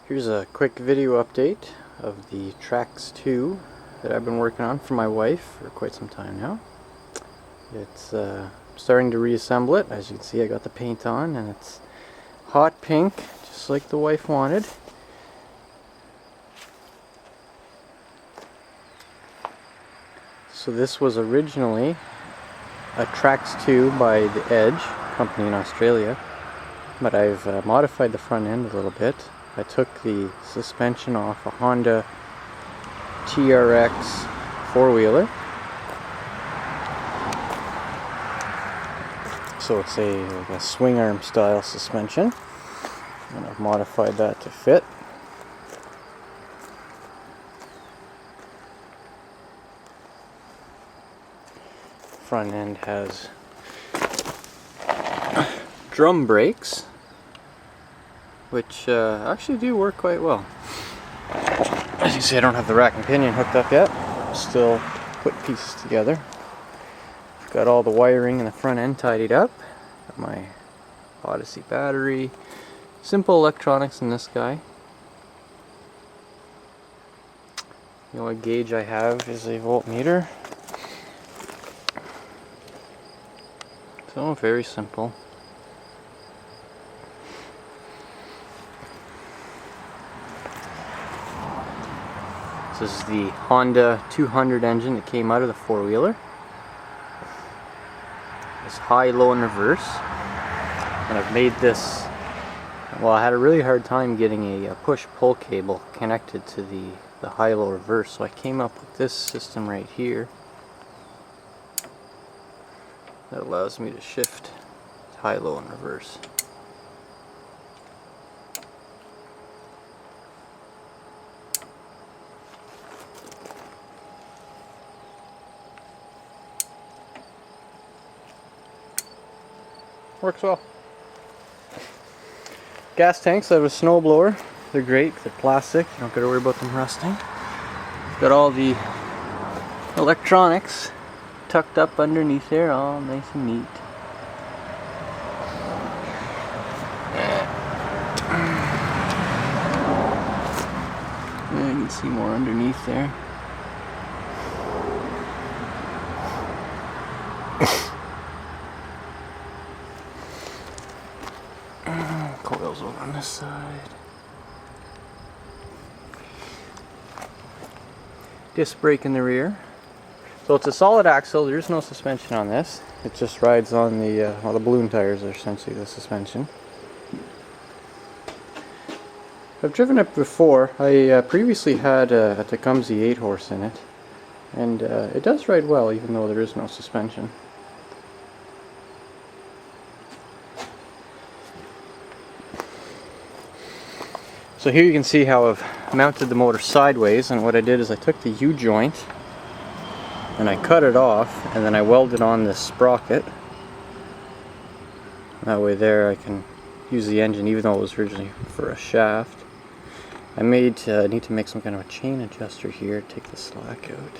Here's a quick video update of the Trax2 that I've been working on for my wife for quite some time now. It's starting to reassemble it. As you can see, I got the paint on and it's hot pink, just like the wife wanted. So this was originally a Trax2 by the Edge company in Australia, but I've modified the front end a little bit. I took the suspension off a Honda TRX four-wheeler. So it's like a swing arm style suspension, and I've modified that to fit. Front end has drum brakes, which actually do work quite well. As you see, I don't have the rack and pinion hooked up yet. Still put pieces together. Got all the wiring in the front end tidied up. Got my Odyssey battery. Simple electronics in this guy. The only gauge I have is a voltmeter. So very simple. This is the Honda 200 engine that came out of the four-wheeler. It's high, low, and reverse. And I've made this, well, I had a really hard time getting a push-pull cable connected to the high, low, reverse, so I came up with this system right here that allows me to shift high, low, and reverse. Works well. Gas tanks, I have a snowblower. They're great, they're plastic, you don't gotta worry about them rusting. Got all the electronics tucked up underneath there, all nice and neat. And you can see more underneath there. Coils over on this side. Disc brake in the rear. So it's a solid axle, there's no suspension on this. It just rides on the, well, the balloon tires are essentially the suspension. I've driven it before. I previously had a Tecumseh 8-horse in it. And it does ride well even though there is no suspension. So here you can see how I've mounted the motor sideways, and what I did is I took the U-joint and I cut it off, and then I welded on this sprocket. That way there I can use the engine even though it was originally for a shaft. I need to make some kind of a chain adjuster here to take the slack out.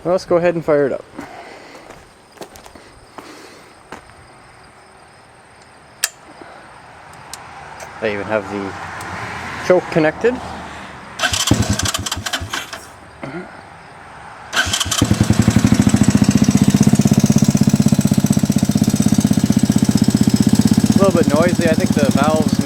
Well, let's go ahead and fire it up. I even have the choke connected. A little bit noisy. I think the valves